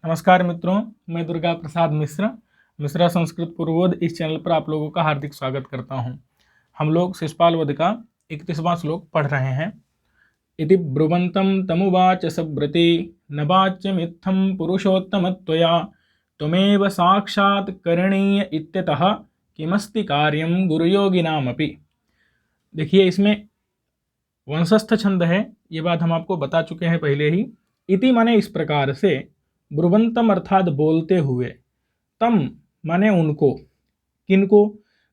नमस्कार मित्रों, मैं दुर्गा प्रसाद मिश्रा संस्कृत पूर्वोद इस चैनल पर आप लोगों का हार्दिक स्वागत करता हूं। हम लोग शिशुपाल वध का 31वां श्लोक पढ़ रहे हैं। इति ब्रुवन्तं तमुवाच सव्रती न वाच्यमित्थं पुरुषोत्तमत्वया त्वमेव साक्षात् करणीय इत्यतः किमस्ति कार्यं गुरुयोगिनामपि। देखिए, इसमें वंशस्थ छंद है, ये बात हम आपको बता चुके हैं पहले ही। इति माने इस प्रकार से, ब्रुवंतम अर्थात बोलते हुए, तम माने उनको, किनको,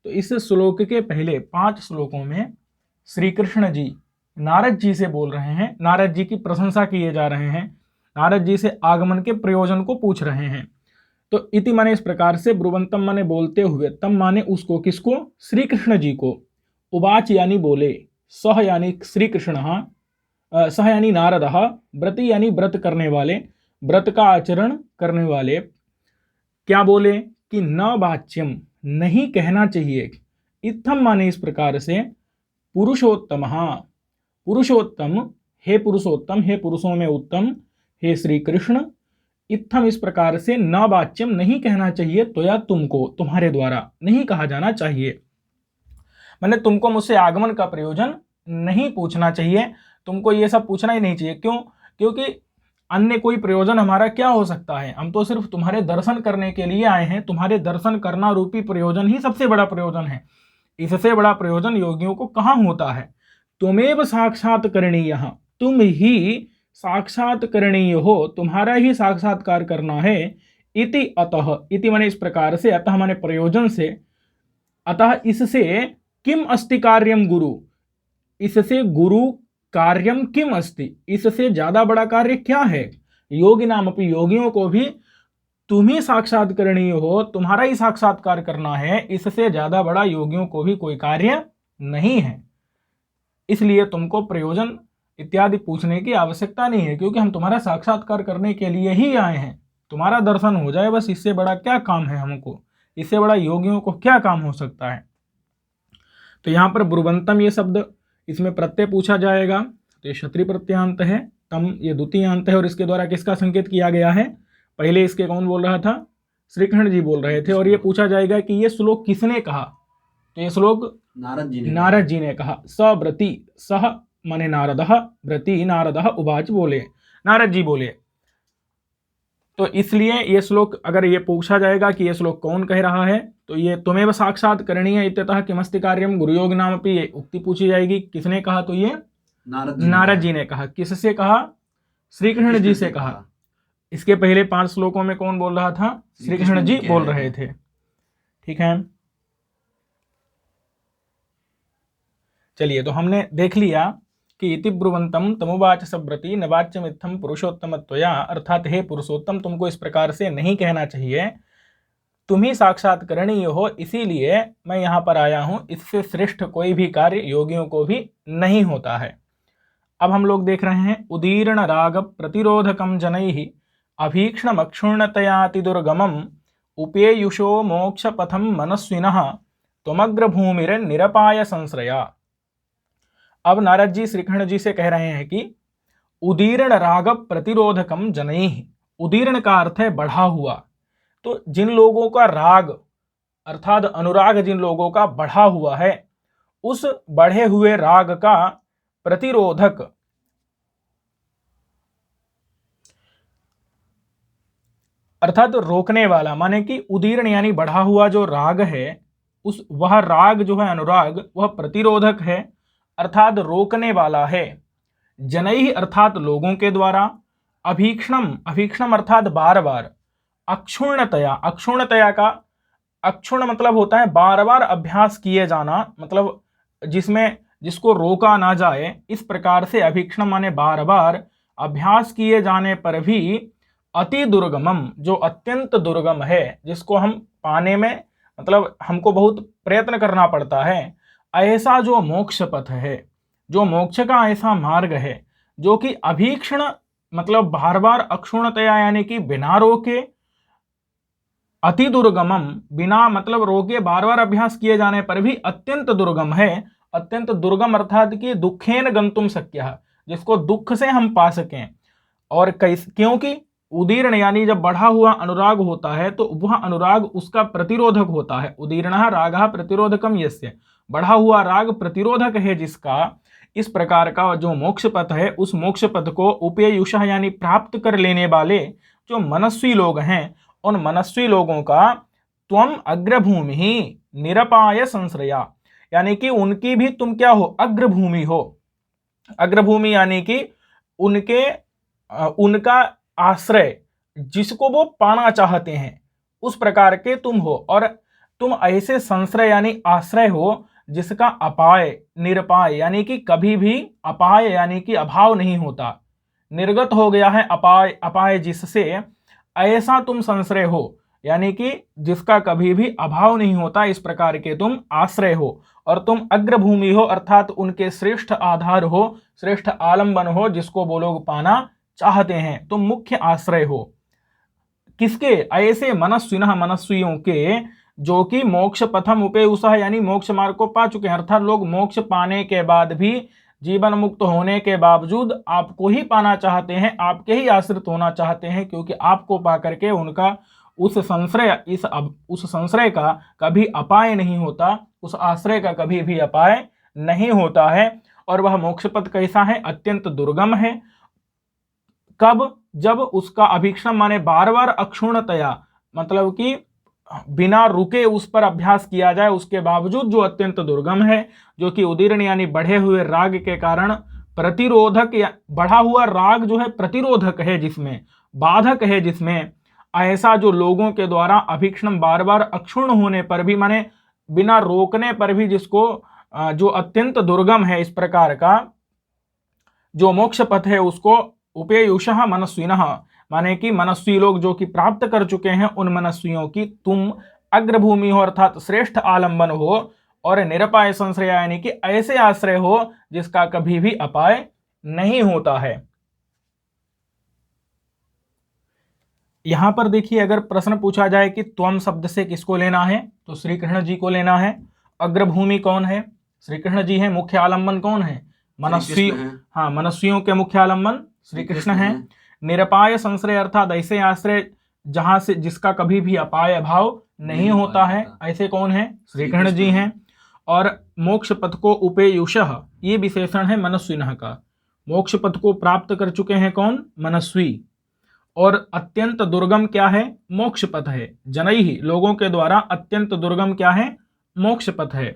तो इस श्लोक के पहले 5 श्लोकों में श्री कृष्ण जी नारद जी से बोल रहे हैं, नारद जी की प्रशंसा किए जा रहे हैं, नारद जी से आगमन के प्रयोजन को पूछ रहे हैं। तो इति माने इस प्रकार से, ब्रुवंतम माने बोलते हुए, तम माने उसको, किसको, श्री कृष्ण जी को, उवाच यानी बोले, सह यानी श्री कृष्ण, सह यानी नारद, व्रति यानी व्रत करने वाले, व्रत का आचरण करने वाले, क्या बोले कि न वाच्यम नहीं कहना चाहिए, इत्थम माने इस प्रकार से, पुरुषोत्तम, पुरुषोत्तम, हे पुरुषोत्तम, हे पुरुषों में उत्तम, हे श्री कृष्ण, इत्थम इस प्रकार से, न वाच्यम नहीं कहना चाहिए, तो या तुमको, तुम्हारे द्वारा नहीं कहा जाना चाहिए, मैंने तुमको मुझसे आगमन का प्रयोजन नहीं पूछना चाहिए, तुमको ये सब पूछना ही नहीं चाहिए। क्यों? क्योंकि अन्य कोई प्रयोजन हमारा क्या हो सकता है, हम तो सिर्फ तुम्हारे दर्शन करने के लिए आए हैं, तुम्हारे दर्शन करना रूपी प्रयोजन ही सबसे बड़ा प्रयोजन है, इससे बड़ा प्रयोजन योगियों को कहाँ होता है। तुमेव साक्षात करणीय, तुम ही साक्षात करणीय हो, तुम्हारा ही साक्षात्कार करना है। इति अतः, इति माने इस प्रकार से, अतः माने प्रयोजन से, अतः इससे, किम अस्ति कार्यम गुरु, इससे गुरु कार्यम किम अस्ति, इससे ज्यादा बड़ा कार्य क्या है, योगी नाम अपनी, योगियों को भी तुम ही साक्षात्करणीय हो, तुम्हारा ही साक्षात्कार करना है, इससे ज्यादा बड़ा योगियों को भी कोई कार्य नहीं है, इसलिए तुमको प्रयोजन इत्यादि पूछने की आवश्यकता नहीं है, क्योंकि हम तुम्हारा साक्षात्कार करने के लिए ही आए हैं, तुम्हारा दर्शन हो जाए बस, इससे बड़ा क्या काम है हमको, इससे बड़ा योगियों को क्या काम हो सकता है। तो यहाँ पर ब्रुवंतम ये शब्द, इसमें प्रत्यय पूछा जाएगा, तो ये क्षत्रिय प्रत्यांत है, तम ये द्वितीयांत है, और इसके द्वारा किसका संकेत किया गया है, पहले इसके कौन बोल रहा था, श्री कृष्ण जी बोल रहे थे, और ये पूछा जाएगा कि ये श्लोक किसने कहा, तो ये श्लोक नारद जी ने कहा। सव्रति, सह माने नारद, व्रति नारद, उवाच बोले, नारद जी बोले, तो इसलिए ये श्लोक अगर ये पूछा जाएगा कि ये श्लोक कौन कह रहा है, तो ये तुम्हें साक्षात करणीय इत्यतः किमस्ति कार्यम गुरुयोग नाम पे ये उक्ति पूछी जाएगी, किसने कहा, तो ये नारद जी ने कहा। किससे कहा, श्री कृष्ण जी से कहा। इसके पहले 5 श्लोकों में कौन बोल रहा था, श्री कृष्ण जी बोल रहे थे, ठीक है। चलिए, तो हमने देख लिया कि इति ब्रुवंतम तमुवाच सव्रती न वाच्यमित्थम पुरुषोत्तमत्वया, अर्थात हे पुरुषोत्तम, तुमको इस प्रकार से नहीं कहना चाहिए, तुम ही साक्षात्करणीय हो, इसीलिए मैं यहाँ पर आया हूँ, इससे श्रेष्ठ कोई भी कार्य योगियों को भी नहीं होता है। अब हम लोग देख रहे हैं, उदीर्ण राग प्रतिरोधकम जनैः अभीक्ष्णमक्षुण्णतयाति दुर्गमम उपेयुषो मोक्ष पथम मनस्विनः त्वमग्रभूमिर निरपाय संश्रया। अब नारद जी श्री कृष्ण जी से कह रहे हैं कि उदीर्ण राग प्रतिरोधकम जनैः, उदीर्ण का अर्थ है बढ़ा हुआ, तो जिन लोगों का राग अर्थात अनुराग जिन लोगों का बढ़ा हुआ है, उस बढ़े हुए राग का प्रतिरोधक अर्थात रोकने वाला, माने कि उदीर्ण यानी बढ़ा हुआ जो राग है, उस वह राग जो है अनुराग, वह प्रतिरोधक है अर्थात रोकने वाला है। जनैः अर्थात लोगों के द्वारा, अभीक्ष्णम, अभीक्ष्णम अर्थात बार बार, अक्षुण्णतया, अक्षुण्णतया का अक्षुण्ण मतलब होता है बार बार अभ्यास किए जाना, मतलब जिसको रोका ना जाए, इस प्रकार से अभीक्ष्ण माने बार बार अभ्यास किए जाने पर भी अति दुर्गमम, जो अत्यंत दुर्गम है, जिसको हम पाने में मतलब हमको बहुत प्रयत्न करना पड़ता है, ऐसा जो मोक्ष पथ है, जो मोक्ष का ऐसा मार्ग है, जो कि अभीक्ष्ण मतलब बार बार, अक्षुण्णतया यानी कि बिना रोके, अति दुर्गमम बिना मतलब रोके बार बार अभ्यास किए जाने पर भी अत्यंत दुर्गम है। अत्यंत दुर्गम अर्थात कि दुखेन गंतुम शक्यः, जिसको दुख से हम पा सकें, और क्योंकि उदीर्ण यानी जब बढ़ा हुआ अनुराग होता है तो वह अनुराग उसका प्रतिरोधक होता है। उदीर्णः रागः प्रतिरोधकम यस्य, बढ़ा हुआ राग प्रतिरोधक है जिसका। इस प्रकार का जो मोक्ष पथ है उस मोक्ष पथ को उपेयुषः यानी प्राप्त कर लेने वाले जो मनस्वी लोग हैं, उन मनस्वी लोगों का त्वम अग्रभूमि निरपाय संश्रया, यानी कि उनकी भी तुम क्या हो, अग्रभूमि हो। अग्रभूमि यानी कि उनका आश्रय, जिसको वो पाना चाहते हैं उस प्रकार के तुम हो। और तुम ऐसे संश्रय यानी आश्रय हो जिसका अपाय, निरपाय यानी कि कभी भी अपाय यानी कि अभाव नहीं होता, निर्गत हो गया है अपाय, अपाय जिससे ऐसा तुम संश्रय हो यानी कि जिसका कभी भी अभाव नहीं होता, इस प्रकार के तुम आश्रय हो। और तुम अग्रभूमि हो अर्थात उनके श्रेष्ठ आधार हो, श्रेष्ठ आलंबन हो, जिसको वो लोग पाना चाहते हैं। तुम मुख्य आश्रय हो किसके, ऐसे मनस्विनः मनस्वियों के, जो कि मोक्ष पथम उपेयुषः यानी मोक्ष मार्ग को पा चुके हैं। अर्थात लोग मोक्ष पाने के बाद भी, जीवन मुक्त होने के बावजूद आपको ही पाना चाहते हैं, आपके ही आश्रित होना चाहते हैं, क्योंकि आपको पा करके उनका उस संश्रय का कभी अपाय नहीं होता, उस आश्रय का कभी भी अपाय नहीं होता है। और वह मोक्ष पथ कैसा है, अत्यंत दुर्गम है। कब, जब उसका अभीक्षण माने बार बार अक्षुण्णतया, मतलब कि बिना रुके उस पर अभ्यास किया जाए, उसके बावजूद जो अत्यंत दुर्गम है, जो कि उदीर्ण यानी बढ़े हुए राग के कारण प्रतिरोधक, या बढ़ा हुआ राग जो है प्रतिरोधक है, जिसमें बाधक है, जिसमें ऐसा जो लोगों के द्वारा अभीक्षण बार बार अक्षुण्ण होने पर भी, माने बिना रोकने पर भी, जिसको जो अत्यंत दुर्गम है, इस प्रकार का जो मोक्ष पथ है उसको उपेयुषः मनस्विनः, माने कि मनस्वी लोग जो कि प्राप्त कर चुके हैं, उन मनस्वियों की तुम अग्रभूमि हो अर्थात श्रेष्ठ आलंबन हो। और निरपाय संश्रय यानी कि ऐसे आश्रय हो जिसका कभी भी अपाय नहीं होता है। यहां पर देखिए, अगर प्रश्न पूछा जाए कि त्वम शब्द से किसको लेना है, तो श्री कृष्ण जी को लेना है। अग्रभूमि कौन है, श्री कृष्ण जी है। मुख्य आलंबन कौन है, मनस्वी, हाँ, मनस्वियों के मुख्य आलंबन श्री कृष्ण है। निरपाय संश्रय अर्थात ऐसे आश्रय जहां से जिसका कभी भी अपाय भाव नहीं होता है, ऐसे कौन है, श्री कृष्ण जी हैं। और मोक्ष पथ को उपेयुषः, ये विशेषण है मनस्विनः का। मोक्ष पथ को प्राप्त कर चुके हैं कौन, मनस्वी। और अत्यंत दुर्गम क्या है, मोक्ष पथ है। जनैहि, लोगों के द्वारा अत्यंत दुर्गम क्या है, मोक्ष पथ है।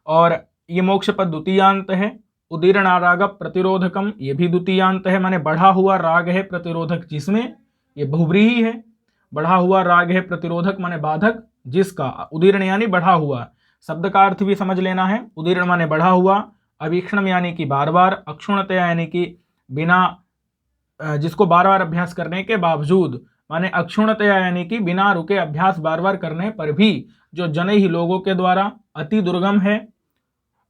और ये मोक्ष पथ द्वितीयांत है। उदीर्ण राग प्रतिरोधकम, ये भी द्वितीयांत है, माने बढ़ा हुआ राग है प्रतिरोधक, जिसमें ये बहुव्रीहि है। बढ़ा हुआ राग है प्रतिरोधक माने बाधक, जिसका। उदीर्ण यानी बढ़ा हुआ, शब्द का अर्थ भी समझ लेना है। उदीर्ण माने बढ़ा हुआ, अवीक्षणम यानी कि बार बार, अक्षुण्णतया यानी कि बिना, जिसको बार बार अभ्यास करने के बावजूद, माने अक्षुण्णतया यानी कि बिना रुके अभ्यास बार बार करने पर भी, जो जनैहि लोगों के द्वारा अति दुर्गम है।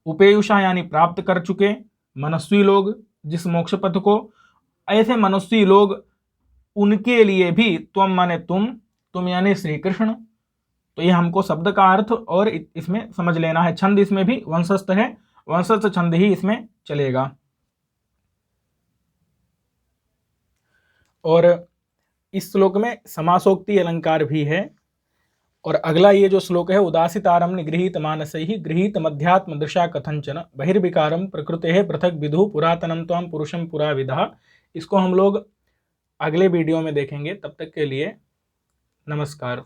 उपेयुषा यानी प्राप्त कर चुके मनस्वी लोग जिस मोक्ष पथ को, ऐसे मनस्वी लोग, उनके लिए भी त्वम माने तुम यानी श्री कृष्ण। तो ये हमको शब्द का अर्थ और इसमें समझ लेना है। छंद इसमें भी वंशस्थ है, वंशस्थ छंद ही इसमें चलेगा। और इस श्लोक में समासोक्ति अलंकार भी है। और अगला ये जो श्लोक है, उदासितारम निगृहीत मानसैहि गृहीत मध्यात्म दृशा कथंचन बहिर्विकारम प्रकृतेः पृथक विदु पुरातनम त्वं पुरुषम पुरा विदः। इसको हम लोग अगले वीडियो में देखेंगे। तब तक के लिए नमस्कार।